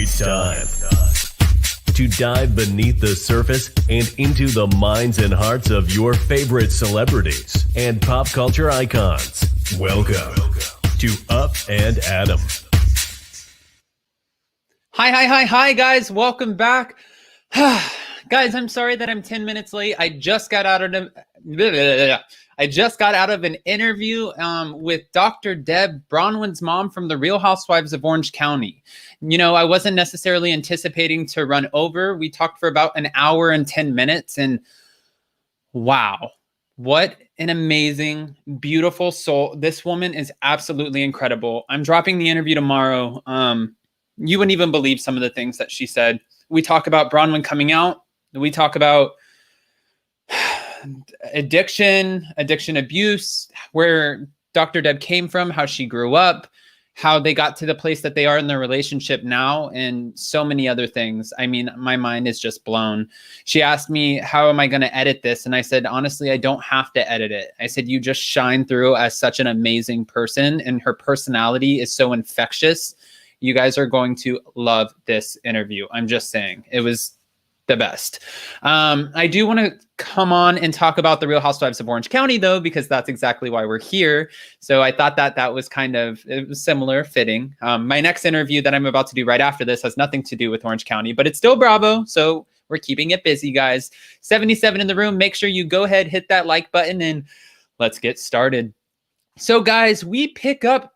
It's time to dive beneath the surface and into the minds and hearts of your favorite celebrities and pop culture icons. Welcome to Up and Adam. Hi, guys. Welcome back. Guys, I'm sorry that I'm 10 minutes late. I just got out of an interview with Dr. Deb, Bronwyn's mom from the Real Housewives of Orange County. You know, I wasn't necessarily anticipating to run over. We talked for about an hour and 10 minutes, and wow, what an amazing, beautiful soul. This woman is absolutely incredible. I'm dropping the interview tomorrow. You wouldn't even believe some of the things that she said. We talk about Bronwyn coming out. We talk about addiction abuse, where Dr. Deb came from, how she grew up, how they got to the place that they are in their relationship now, and so many other things. I mean, my mind is just blown. She asked me, how am I going to edit this? And I said, honestly, I don't have to edit it. I said, you just shine through as such an amazing person, and her personality is so infectious. You guys are going to love this interview. I'm just saying, it was the best. I do want to come on and talk about the Real Housewives of Orange County, though, because that's exactly why we're here. So I thought that was it was similar, fitting. My next interview that I'm about to do right after this has nothing to do with Orange County, but it's still Bravo. So we're keeping it busy, guys. 77 in the room. Make sure you go ahead, hit that like button, and let's get started. So, guys, we pick up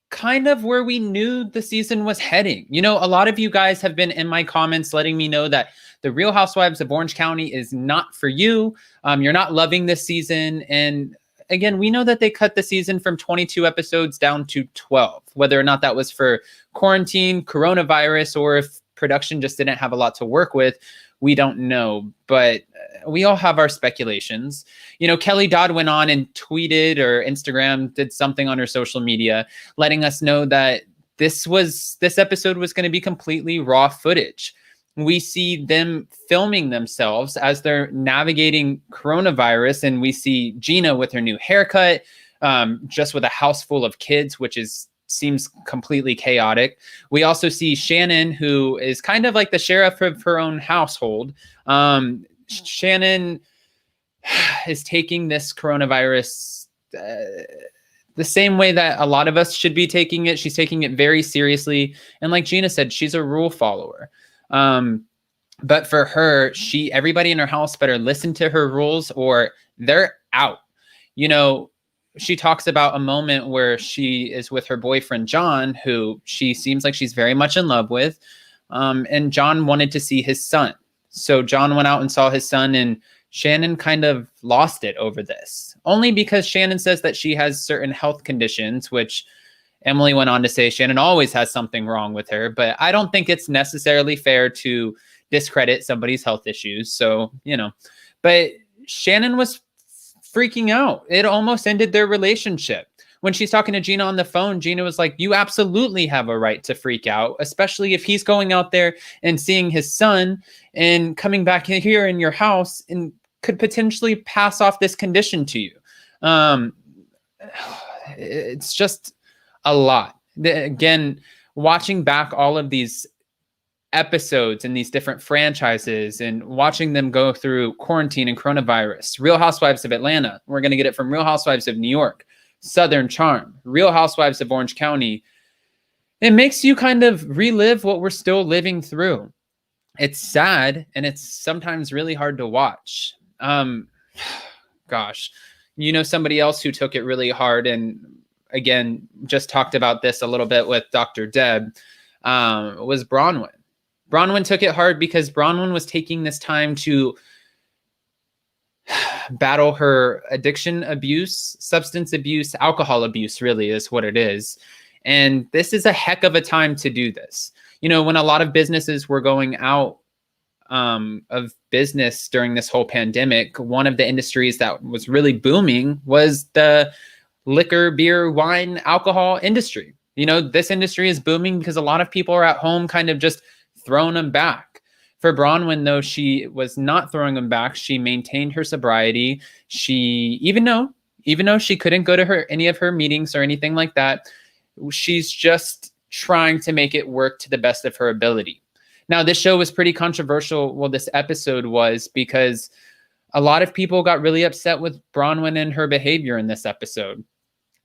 kind of where we knew the season was heading. You know, a lot of you guys have been in my comments letting me know that the Real Housewives of Orange County is not for you. You're not loving this season. And again, we know that they cut the season from 22 episodes down to 12, whether or not that was for quarantine, coronavirus, or if production just didn't have a lot to work with. We don't know, but we all have our speculations. You know, Kelly Dodd went on and tweeted, or Instagram did something on her social media, letting us know that this episode was going to be completely raw footage. We see them filming themselves as they're navigating coronavirus, and we see GINA with her new haircut, just with a house full of kids, which seems completely chaotic. We also see Shannon, who is kind of like the sheriff of her own household. Shannon is taking this coronavirus the same way that a lot of us should be taking it. She's taking it very seriously. And like Gina said, she's a rule follower. But for her, everybody in her house better listen to her rules or they're out. You know, she talks about a moment where she is with her boyfriend, John, who she seems like she's very much in love with. And John wanted to see his son. So John went out and saw his son, and Shannon kind of lost it over this. Only because Shannon says that she has certain health conditions, which Emily went on to say Shannon always has something wrong with her. But I don't think it's necessarily fair to discredit somebody's health issues. So, you know, but Shannon was freaking out. It almost ended their relationship. When she's talking to GINA on the phone, GINA was like, you absolutely have a right to freak out, especially if he's going out there and seeing his son and coming back here in your house and could potentially pass off this condition to you. It's just a lot. Again, watching back all of these episodes and these different franchises and watching them go through quarantine and coronavirus. Real Housewives of Atlanta. We're going to get it from Real Housewives of New York. Southern Charm, Real Housewives of Orange County. It makes you kind of relive what we're still living through. It's sad, and it's sometimes really hard to watch. Gosh, you know, somebody else who took it really hard, and again, just talked about this a little bit with Dr. Deb, was Bronwyn. Bronwyn took it hard because Bronwyn was taking this time to battle her addiction abuse, substance abuse, alcohol abuse really is what it is. And this is a heck of a time to do this. You know, when a lot of businesses were going out of business during this whole pandemic, one of the industries that was really booming was the liquor, beer, wine, alcohol industry. You know, this industry is booming because a lot of people are at home kind of just throwing them back. For Bronwyn, though, she was not throwing them back. She maintained her sobriety. She, even though she couldn't go to any of her meetings or anything like that, she's just trying to make it work to the best of her ability. Now, this show was pretty controversial. Well, this episode was, because a lot of people got really upset with Bronwyn and her behavior in this episode.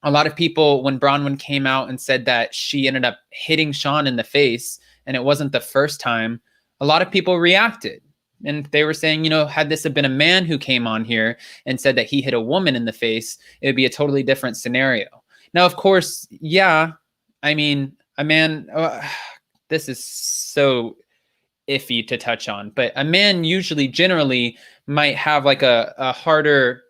A lot of people, when Bronwyn came out and said that she ended up hitting Sean in the face, and it wasn't the first time, a lot of people reacted. And they were saying, had this have been a man who came on here and said that he hit a woman in the face, it would be a totally different scenario. Now, of course, yeah, I mean, a man, this is so iffy to touch on, but a man usually generally might have like a harder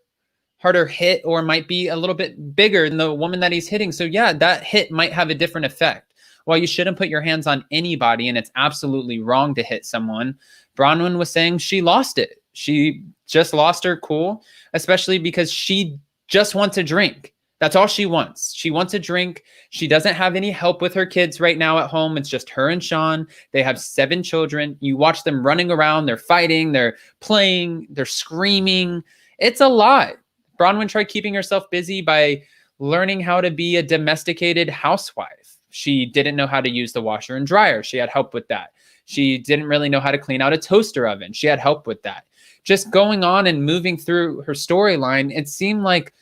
hit, or might be a little bit bigger than the woman that he's hitting. So yeah, that hit might have a different effect. While you shouldn't put your hands on anybody, and it's absolutely wrong to hit someone, Bronwyn was saying she lost it. She just lost her cool, especially because she just wants a drink. That's all she wants. She wants a drink. She doesn't have any help with her kids right now at home. It's just her and Sean. They have 7 children. You watch them running around. They're fighting. They're playing. They're screaming. It's a lot. Bronwyn tried keeping herself busy by learning how to be a domesticated housewife. She didn't know how to use the washer and dryer. She had help with that. She didn't really know how to clean out a toaster oven. She had help with that. Just going on and moving through her storyline, it seemed like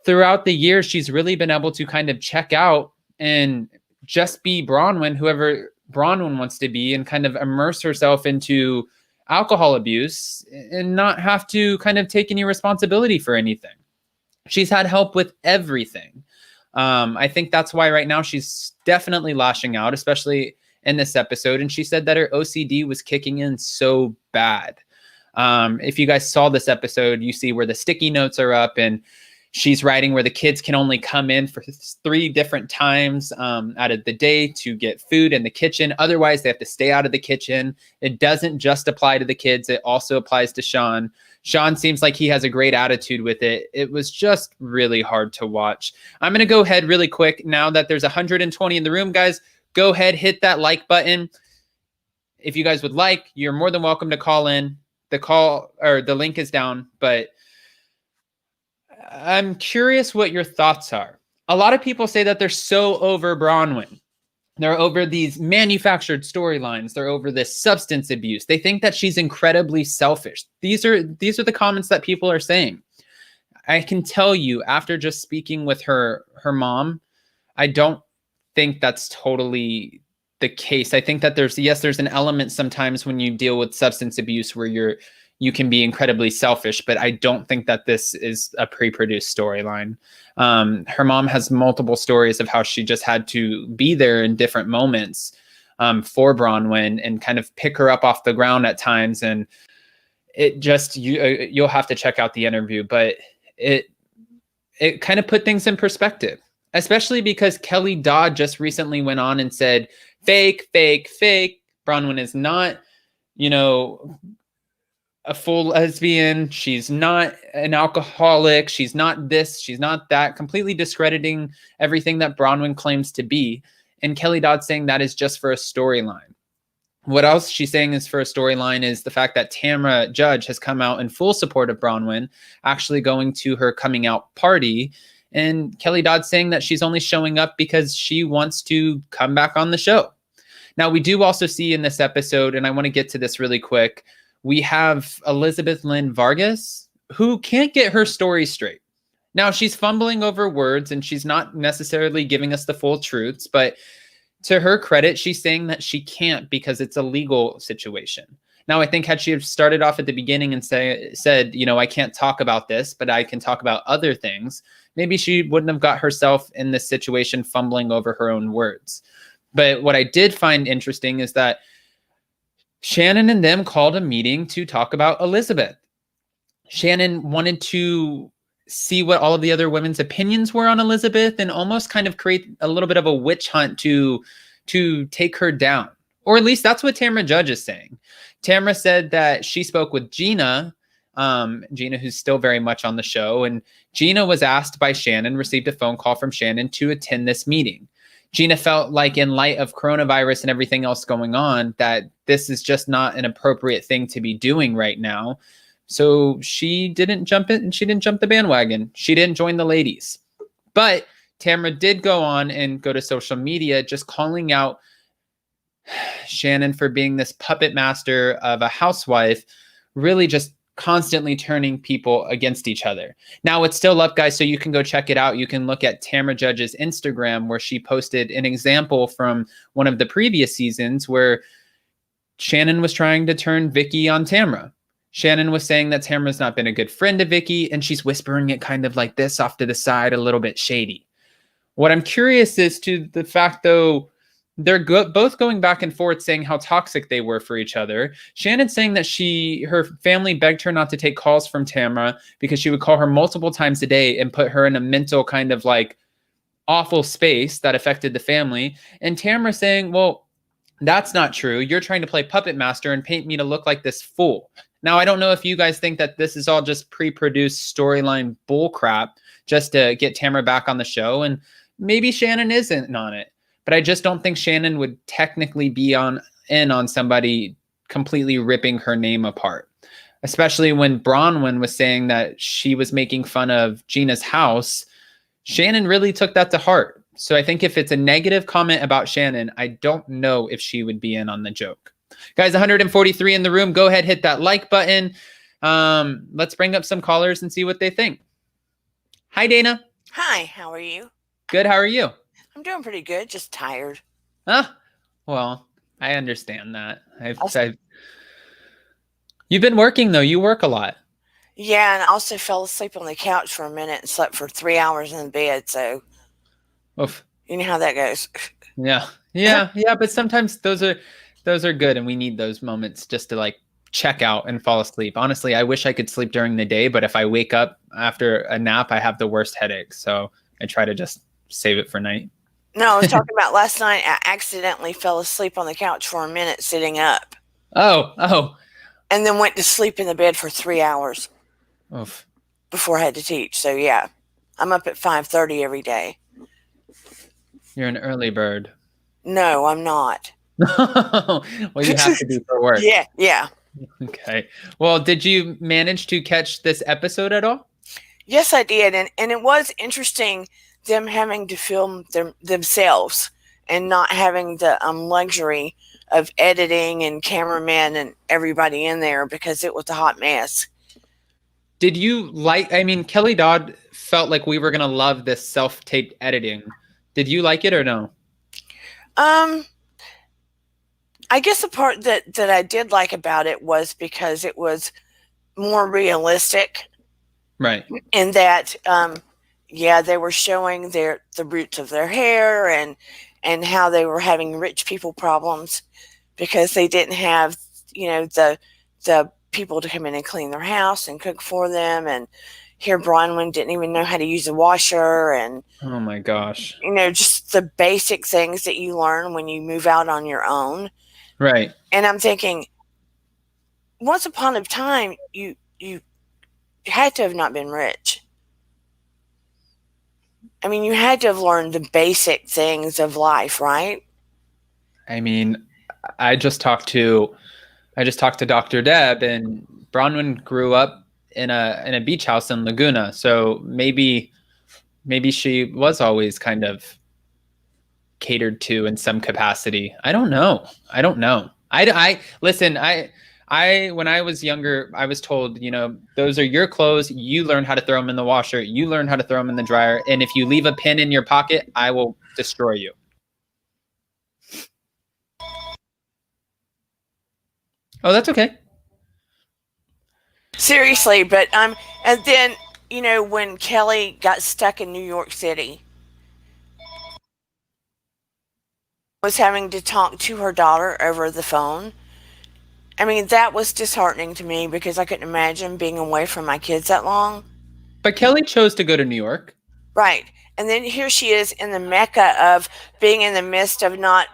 throughout the years, she's really been able to kind of check out and just be Bronwyn, whoever Bronwyn wants to be, and kind of immerse herself into alcohol abuse and not have to kind of take any responsibility for anything. She's had help with everything. I think that's why right now she's definitely lashing out, especially in this episode. And she said that her OCD was kicking in so bad. If you guys saw this episode, you see where the sticky notes are up, and she's writing where the kids can only come in for 3 different times out of the day to get food in the kitchen. Otherwise, they have to stay out of the kitchen. It doesn't just apply to the kids. It also applies to Sean. Sean seems like he has a great attitude with it. It was just really hard to watch. I'm going to go ahead really quick now that there's 120 in the room, guys. Go ahead, hit that like button. If you guys would like, you're more than welcome to call in. The link is down, but I'm curious what your thoughts are. A lot of people say that they're so over Bronwyn. They're over these manufactured storylines. They're over this substance abuse. They think that she's incredibly selfish. These are the comments that people are saying. I can tell you, after just speaking with her mom, I don't think that's totally the case. I think that there's an element sometimes when you deal with substance abuse where you can be incredibly selfish, but I don't think that this is a pre-produced storyline. Her mom has multiple stories of how she just had to be there in different moments for Bronwyn and kind of pick her up off the ground at times. And it just, you'll have to check out the interview, but it kind of put things in perspective, especially because Kelly Dodd just recently went on and said, fake, fake, fake. Bronwyn is not, a full lesbian. She's not an alcoholic. She's not this. She's not that. Completely discrediting everything that Bronwyn claims to be. And Kelly Dodd saying that is just for a storyline. What else she's saying is for a storyline is the fact that Tamra Judge has come out in full support of Bronwyn, actually going to her coming out party. And Kelly Dodd saying that she's only showing up because she wants to come back on the show. Now, we do also see in this episode, and I want to get to this really quick, we have Elizabeth Lynn Vargas, who can't get her story straight. Now, she's fumbling over words, and she's not necessarily giving us the full truths, but to her credit, she's saying that she can't because it's a legal situation. Now, I think had she started off at the beginning and said, I can't talk about this, but I can talk about other things, maybe she wouldn't have got herself in this situation fumbling over her own words. But what I did find interesting is that Shannon and them called a meeting to talk about Elizabeth. Shannon wanted to see what all of the other women's opinions were on Elizabeth and almost kind of create a little bit of a witch hunt to take her down. Or at least that's what Tamra Judge is saying. Tamra said that she spoke with GINA, GINA, who's still very much on the show. And GINA was asked by Shannon, received a phone call from Shannon to attend this meeting. GINA felt like in light of coronavirus and everything else going on, that this is just not an appropriate thing to be doing right now. So she didn't jump in, and she didn't jump the bandwagon. She didn't join the ladies. But Tamra did go on and go to social media just calling out Shannon for being this puppet master of a housewife, really just constantly turning people against each other. Now it's still up, guys, so you can go check it out. You can look at Tamra Judge's Instagram, where she posted an example from one of the previous seasons where Shannon was trying to turn Vicky on Tamra. Shannon was saying that Tamra's not been a good friend to Vicky, and she's whispering it kind of like this off to the side, a little bit shady. What I'm curious is to the fact, though, they're both going back and forth saying how toxic they were for each other. Shannon saying that her family begged her not to take calls from Tamra because she would call her multiple times a day and put her in a mental kind of like awful space that affected the family. And Tamra saying, well, that's not true. You're trying to play puppet master and paint me to look like this fool. Now, I don't know if you guys think that this is all just pre-produced storyline bullcrap just to get Tamra back on the show. And maybe Shannon isn't on it. But I just don't think Shannon would technically be in on somebody completely ripping her name apart, especially when Bronwyn was saying that she was making fun of GINA's house. Shannon really took that to heart. So I think if it's a negative comment about Shannon, I don't know if she would be in on the joke. Guys, 143 in the room. Go ahead, hit that like button. Let's bring up some callers and see what they think. Hi, Dana. Hi, how are you? Good. How are you? I'm doing pretty good, just tired. Well, I understand that. You've been working, though. You work a lot. Yeah, and I also fell asleep on the couch for a minute and slept for 3 hours in bed, so Oof. You know how that goes. Yeah, but sometimes those are good, and we need those moments just to like check out and fall asleep. Honestly, I wish I could sleep during the day, but if I wake up after a nap, I have the worst headache, so I try to just save it for night. No, I was talking about last night. I accidentally fell asleep on the couch for a minute sitting up. Oh. And then went to sleep in the bed for 3 hours. Oof. Before I had to teach. So, yeah, I'm up at 5:30 every day. You're an early bird. No, I'm not. Well, you have to do for work. Yeah. Okay. Well, did you manage to catch this episode at all? Yes, I did. And it was interesting them having to film themselves and not having the luxury of editing and cameramen and everybody in there because it was a hot mess. Did you Kelly Dodd felt like we were going to love this self-taped editing. Did you like it or no? I guess the part that I did like about it was because it was more realistic. Right. In that, they were showing the roots of their hair and how they were having rich people problems because they didn't have, the people to come in and clean their house and cook for them. And here Bronwyn didn't even know how to use a washer. And oh my gosh, just the basic things that you learn when you move out on your own. Right. And I'm thinking, once upon a time, you had to have not been rich. I mean, you had to have learned the basic things of life, right? I mean, I just talked to Dr. Deb, and Bronwyn grew up in a beach house in Laguna. So maybe she was always kind of catered to in some capacity. I don't know. I listen, when I was younger, I was told, those are your clothes. You learn how to throw them in the washer. You learn how to throw them in the dryer. And if you leave a pin in your pocket, I will destroy you. Oh, that's okay. Seriously, but and then, when Kelly got stuck in New York City, was having to talk to her daughter over the phone. I mean, that was disheartening to me because I couldn't imagine being away from my kids that long. But Kelly chose to go to New York. Right. And then here she is in the mecca of being in the midst of not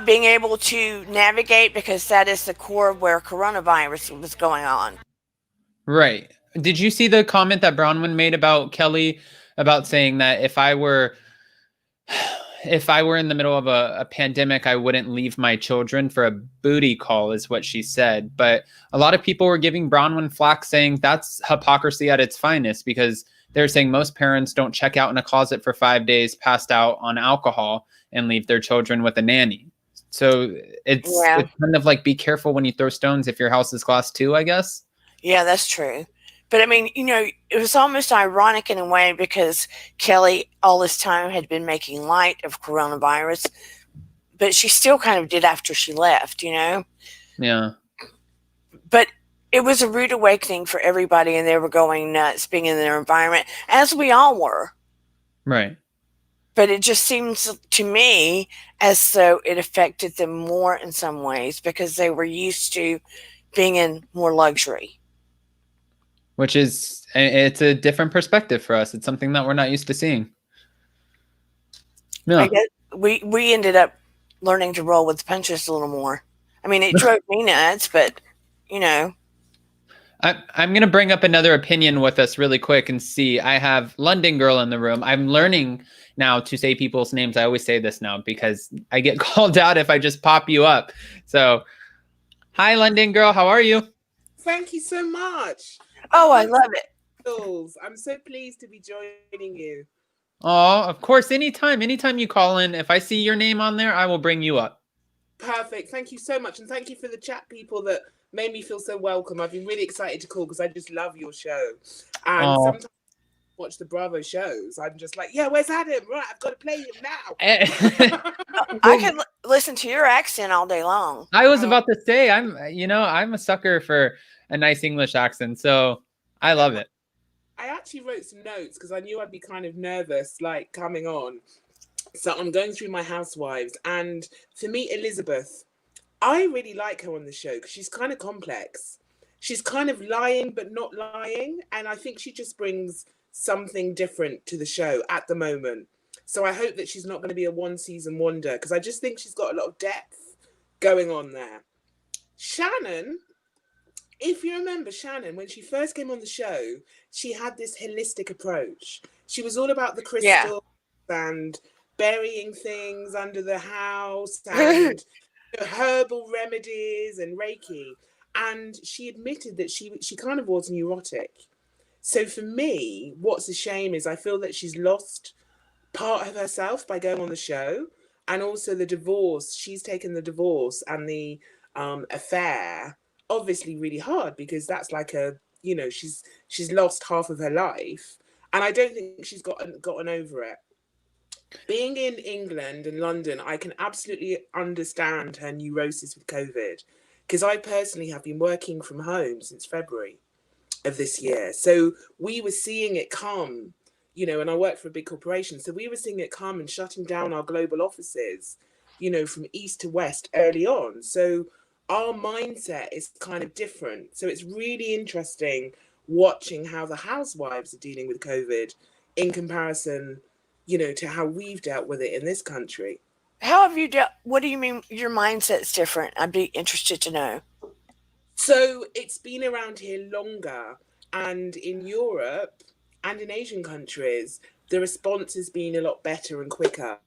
being able to navigate because that is the core of where coronavirus was going on. Right. Did you see the comment that Bronwyn made about Kelly about saying that if I were if I were in the middle of a pandemic, I wouldn't leave my children for a booty call, is what she said. But a lot of people were giving Bronwyn flack, saying that's hypocrisy at its finest, because they're saying most parents don't check out in a closet for 5 days, passed out on alcohol, and leave their children with a nanny. So it's kind of like, be careful when you throw stones if your house is glass too, I guess. Yeah, that's true. But I mean, it was almost ironic in a way, because Kelly all this time had been making light of coronavirus, but she still kind of did after she left, Yeah. But it was a rude awakening for everybody, and they were going nuts being in their environment, as we all were. Right. But it just seems to me as though it affected them more in some ways, because they were used to being in more luxury. Which is, it's a different perspective for us. It's something that we're not used to seeing. No. I guess we ended up learning to roll with the punches a little more. I mean, it drove me nuts, but I'm going to bring up another opinion with us really quick and see. I have London Girl in the room. I'm learning now to say people's names. I always say this now because I get called out if I just pop you up. So, hi, London Girl. How are you? Thank you so much. Oh, I love it. I'm so pleased to be joining you. Oh, of course. Anytime you call in, if I see your name on there, I will bring you up. Perfect. Thank you so much. And thank you for the chat people that made me feel so welcome. I've been really excited to call because I just love your show. And sometimes I watch the Bravo shows. I'm just like, yeah, where's Adam? Right, I've got to play him now. I can listen to your accent all day long. I was about to say, I'm a sucker for a nice English accent, so I love it. I actually wrote some notes because I knew I'd be kind of nervous, like, coming on. So I'm going through my Housewives, and for me, Elizabeth, I really like her on the show because she's kind of complex. She's kind of lying but not lying, and I think she just brings something different to the show at the moment. So I hope that she's not going to be a one-season wonder, because I just think she's got a lot of depth going on there. Shannon, if you remember Shannon, when she first came on the show, she had this holistic approach. She was all about the crystals and burying things under the house and herbal remedies and Reiki. And she admitted that she kind of was neurotic. So for me, what's a shame is I feel that she's lost part of herself by going on the show. And also the divorce, she's taken the divorce and the affair obviously really hard, because that's like she's lost half of her life, and I don't think she's gotten over it. Being in England and London, I can absolutely understand her neurosis with COVID, because I personally have been working from home since February of this year. So we were seeing it come, and I work for a big corporation, so we were seeing it come and shutting down our global offices, from east to west early on. So our mindset is kind of different. So it's really interesting watching how the housewives are dealing with COVID in comparison, to how we've dealt with it in this country. How have you dealt? What do you mean your mindset's different? I'd be interested to know. So it's been around here longer, and in Europe and in Asian countries, the response has been a lot better and quicker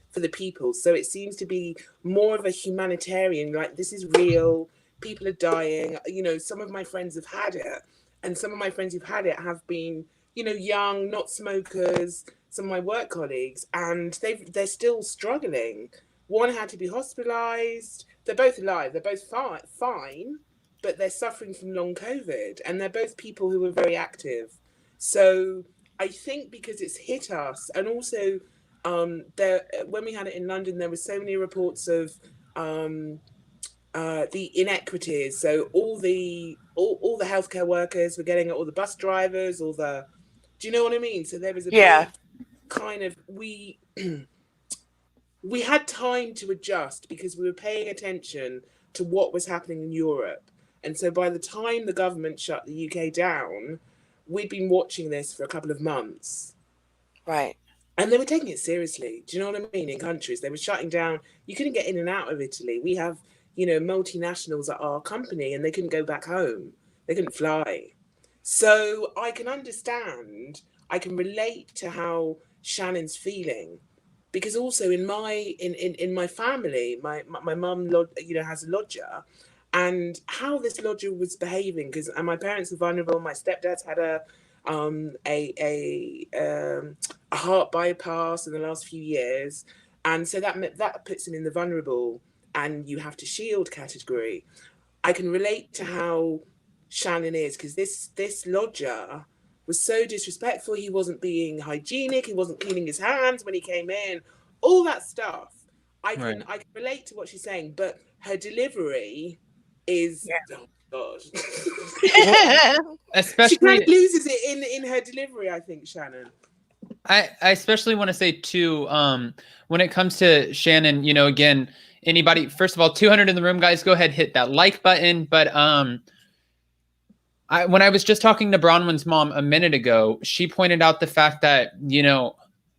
for the people. So it seems to be more of a humanitarian, like, this is real, people are dying. Some of my friends have had it, and some of my friends who've had it have been, young, not smokers, some of my work colleagues, and they're still struggling. One had to be hospitalized. They're both alive, they're both fine, but they're suffering from long COVID, and they're both people who are very active. So I think because it's hit us, and also when we had it in London, there were so many reports of the inequities. So all the healthcare workers were getting it, all the bus drivers, do you know what I mean? So there was a big kind of, we had time to adjust because we were paying attention to what was happening in Europe. And so by the time the government shut the UK down, we'd been watching this for a couple of months. Right. And they were taking it seriously. Do you know what I mean? In countries, they were shutting down. You couldn't get in and out of Italy. We have, multinationals at our company, and they couldn't go back home. They couldn't fly. So I can understand, I can relate to how Shannon's feeling. because also in my family, my mum, has a lodger, and how this lodger was behaving, because my parents were vulnerable. My stepdad's had a heart bypass in the last few years, and so that puts him in the vulnerable and you have to shield category. I can relate to how Shannon is, because this lodger was so disrespectful. He wasn't being hygienic. He wasn't cleaning his hands when he came in. All that stuff. I can relate to what she's saying, but her delivery is oh god. Especially, she kind of loses it in her delivery, I think, Shannon. I especially want to say too, when it comes to Shannon, again, anybody, first of all, 200 in the room, guys, go ahead, hit that like button. But when I was just talking to Bronwyn's mom a minute ago, she pointed out the fact that,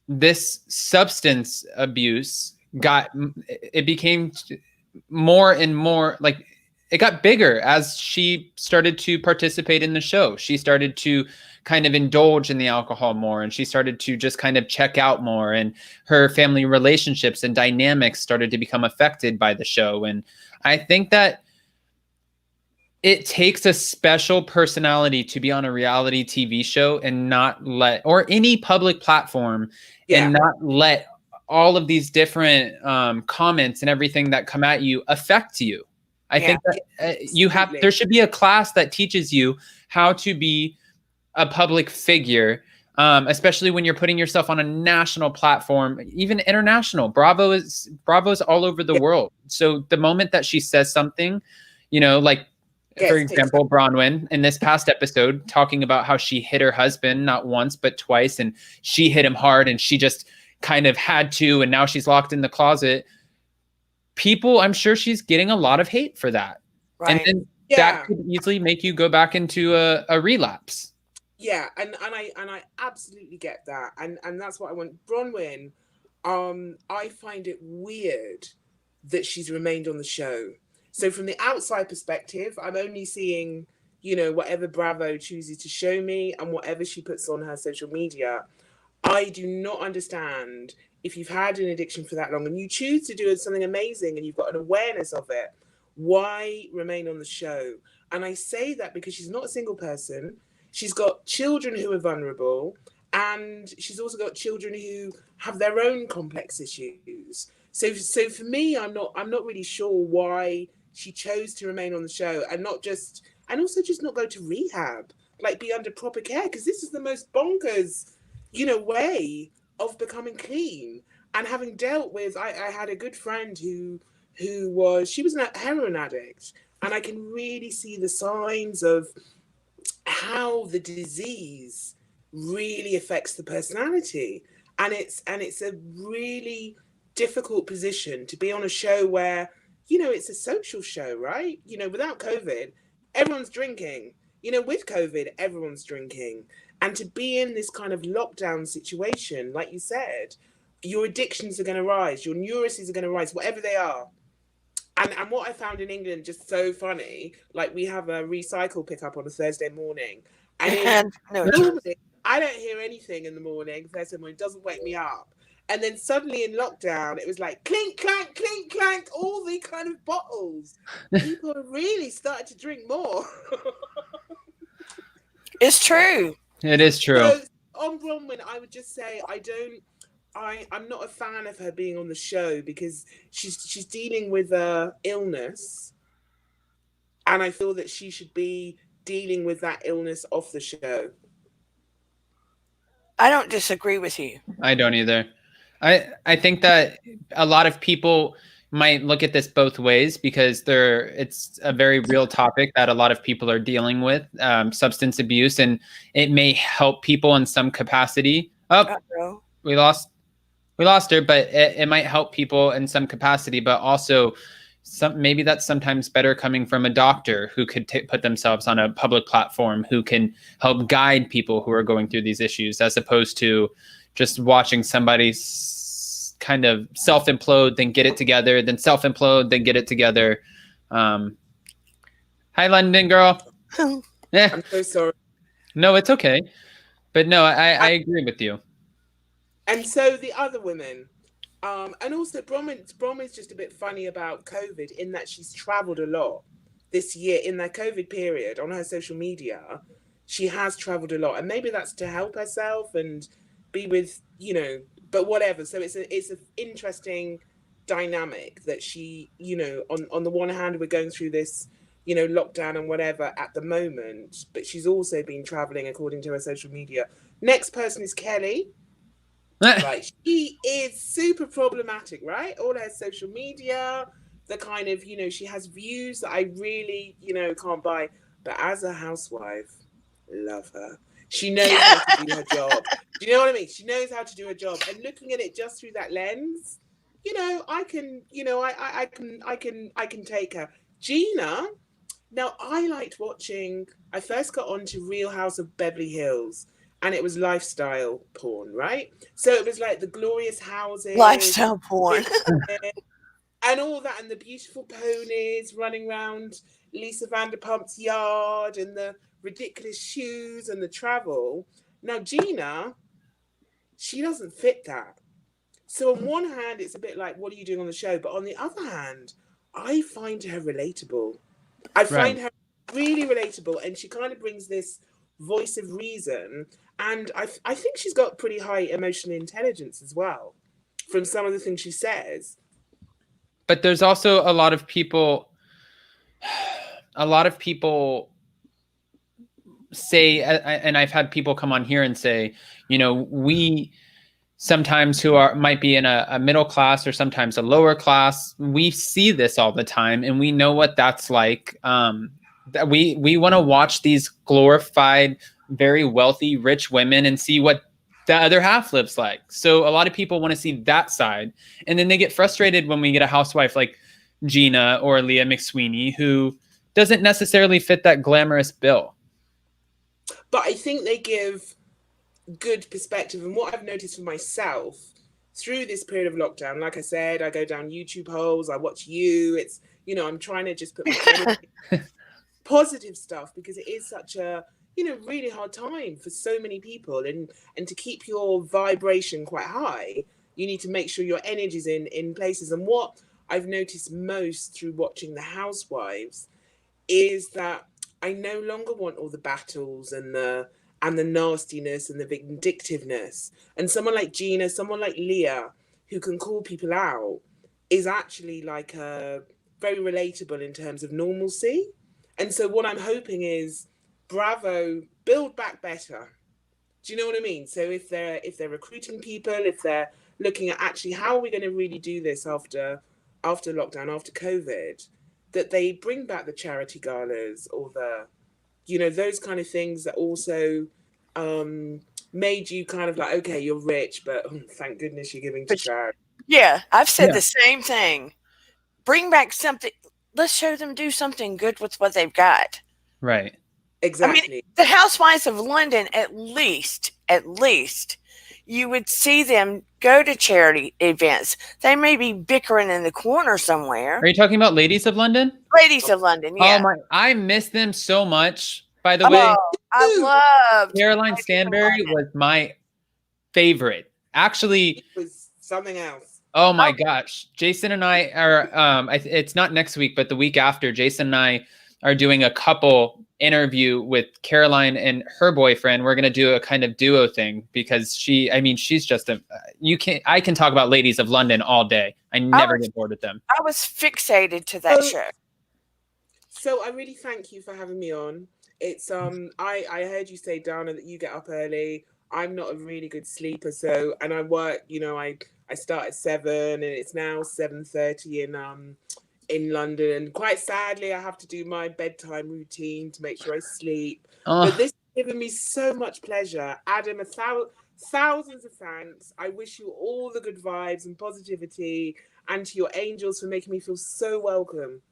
this substance abuse it became more and more like, it got bigger as she started to participate in the show. She started to kind of indulge in the alcohol more, and she started to just kind of check out more, and her family relationships and dynamics started to become affected by the show. And I think that it takes a special personality to be on a reality TV show and not let, or any public platform, and not let all of these different comments and everything that come at you affect you. I think that there should be a class that teaches you how to be a public figure, especially when you're putting yourself on a national platform, even international. Bravo's all over the world. So the moment that she says something, like, for example, Bronwyn in this past episode talking about how she hit her husband not once but twice, and she hit him hard, and she just kind of had to, and now she's locked in the closet. People, I'm sure she's getting a lot of hate for that. Right. And then that could easily make you go back into a relapse. Yeah, and I absolutely get that. And that's what I want. Bronwyn, I find it weird that she's remained on the show. So from the outside perspective, I'm only seeing, whatever Bravo chooses to show me and whatever she puts on her social media. I do not understand, if you've had an addiction for that long and you choose to do something amazing and you've got an awareness of it, why remain on the show? And I say that because she's not a single person. She's got children who are vulnerable, and she's also got children who have their own complex issues. So for me, I'm not really sure why she chose to remain on the show and also just not go to rehab, like be under proper care, because this is the most bonkers, way of becoming clean. And having dealt with, I had a good friend who was a heroin addict, and I can really see the signs of how the disease really affects the personality. And it's a really difficult position to be on a show where, it's a social show, right? Without COVID, everyone's drinking. With COVID, everyone's drinking. And to be in this kind of lockdown situation, like you said, your addictions are going to rise, your neuroses are going to rise, whatever they are. And what I found in England, just so funny, like we have a recycle pickup on a Thursday morning. And normally, I don't hear anything in the morning. Thursday morning doesn't wake me up. And then suddenly in lockdown, it was like clink, clank, all the kind of bottles. People really started to drink more. It's true. It is true. So on Bronwyn, I would just say I'm not a fan of her being on the show, because she's dealing with a illness, and I feel that she should be dealing with that illness off the show. I don't disagree with you. I don't either. I think that a lot of people might look at this both ways, because it's a very real topic that a lot of people are dealing with, substance abuse, and it may help people in some capacity. We lost her, but it might help people in some capacity, but also maybe that's sometimes better coming from a doctor who could put themselves on a public platform, who can help guide people who are going through these issues, as opposed to just watching somebody kind of self-implode, then get it together, then self-implode, then get it together. Hi, London girl. Yeah. I'm so sorry. No, it's okay. But no, I agree with you. And so the other women, And also Bronwyn's just a bit funny about COVID in that she's traveled a lot this year in that COVID period on her social media. She has traveled a lot, and maybe that's to help herself and be with, you know, but whatever. So it's an interesting dynamic that she, you know, on the one hand, we're going through this, you know, lockdown and whatever at the moment, but she's also been traveling according to her social media. Next person is Kelly. Right, she is super problematic, right? All her social media, the kind of, you know, she has views that I really, you know, can't buy. But as a housewife, love her. She knows how to do her job. Do you know what I mean? She knows how to do her job. And looking at it just through that lens, you know, I can, you know, I can take her. GINA. Now, I liked watching. I first got onto Real House of Beverly Hills. And it was lifestyle porn, right? So it was like the glorious houses. Lifestyle porn. And all that, and the beautiful ponies running around Lisa Vanderpump's yard, and the ridiculous shoes and the travel. Now, GINA, she doesn't fit that. So on one hand, it's a bit like, what are you doing on the show? But on the other hand, I find her relatable. I find her really relatable. And she kind of brings this voice of reason. And I think she's got pretty high emotional intelligence as well from some of the things she says. But there's also a lot of people say, and I've had people come on here and say, you know, we sometimes who might be in a middle class or sometimes a lower class, we see this all the time and we know what that's like. That we want to watch these glorified, very wealthy, rich women and see what the other half lives like. So a lot of people want to see that side. And then they get frustrated when we get a housewife like GINA or Leah McSweeney, who doesn't necessarily fit that glamorous bill. But I think they give good perspective. And what I've noticed for myself through this period of lockdown, like I said, I go down YouTube holes, I watch you. It's, you know, I'm trying to just put my positive stuff because it is such a, you know, really hard time for so many people, and to keep your vibration quite high, you need to make sure your energy's in places. And what I've noticed most through watching the Housewives is that I no longer want all the battles and the nastiness and the vindictiveness. And someone like GINA, someone like Leah, who can call people out, is actually like very relatable in terms of normalcy. And so what I'm hoping is Bravo build back better. Do you know what I mean? So if they're recruiting people, if they're looking at actually how are we going to really do this after lockdown, after COVID, that they bring back the charity galas or the, you know, those kind of things that also made you kind of like, okay, you're rich, but thank goodness you're giving to charity. Yeah, I've said the same thing. Bring back something. Let's show them do something good with what they've got. Right. Exactly. I mean, the Housewives of London, at least, you would see them go to charity events. They may be bickering in the corner somewhere. Are you talking about Ladies of London? Ladies of London, yeah. Oh my! I miss them so much. By the way, I loved Caroline Stanbury was my favorite. Actually, it was something else. Oh my gosh, Jason and I are. It's not next week, but the week after. Jason and I are doing a couple interview with Caroline and her boyfriend. We're going to do a kind of duo thing because she's just I can talk about Ladies of London all day. I never get bored with them. I was fixated to that show. So I really thank you for having me on. It's, I heard you say, Dana, that you get up early. I'm not a really good sleeper. So, and I work, you know, I start at 7 and it's now 7:30 in London, and quite sadly I have to do my bedtime routine to make sure I sleep. But this has given me so much pleasure. Adam, thousands of thanks. I wish you all the good vibes and positivity, and to your angels for making me feel so welcome.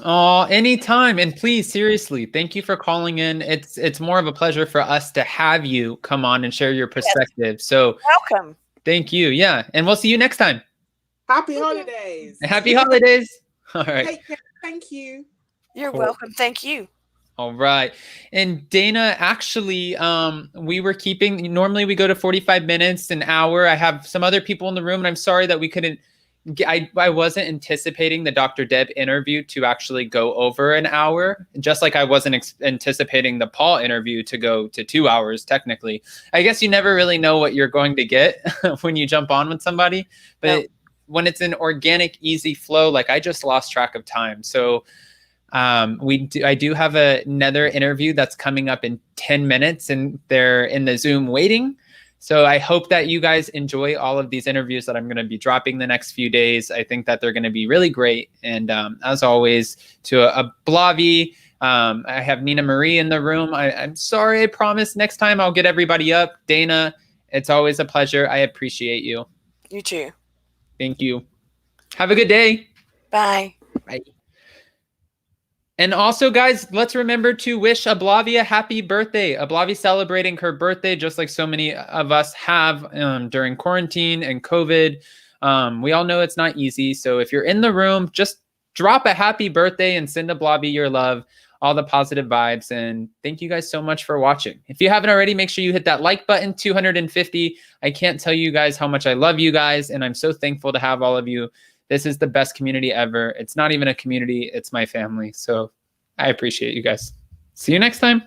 Oh, anytime. And please, seriously, thank you for calling in. It's more of a pleasure for us to have you come on and share your perspective. Yes. So welcome. Thank you. Yeah. And we'll see you next time. Happy holidays. Happy holidays. All right. Take care. Thank you. You're welcome. Thank you. All right. And Dana, actually, we were keeping, normally we go to 45 minutes, an hour. I have some other people in the room, and I'm sorry that we couldn't, I wasn't anticipating the Dr. Deb interview to actually go over an hour, just like I wasn't anticipating the Paul interview to go to 2 hours, technically. I guess you never really know what you're going to get when you jump on with somebody, but when it's an organic, easy flow, like I just lost track of time. So I do have another interview that's coming up in 10 minutes, and they're in the Zoom waiting. So I hope that you guys enjoy all of these interviews that I'm going to be dropping the next few days. I think that they're going to be really great. And as always, to a Blavi, I have Nina Marie in the room. I'm sorry, I promise next time I'll get everybody up. Dana, it's always a pleasure. I appreciate you. You too. Thank you. Have a good day. Bye. Bye. And also, guys, let's remember to wish Ablavi a happy birthday. Ablavi celebrating her birthday, just like so many of us have during quarantine and COVID. We all know it's not easy. So if you're in the room, just drop a happy birthday and send Ablavi your love, all the positive vibes. And thank you guys so much for watching. If you haven't already, make sure you hit that like button, 250. I can't tell you guys how much I love you guys, and I'm so thankful to have all of you. This is the best community ever. It's not even a community, it's my family. So I appreciate you guys. See you next time.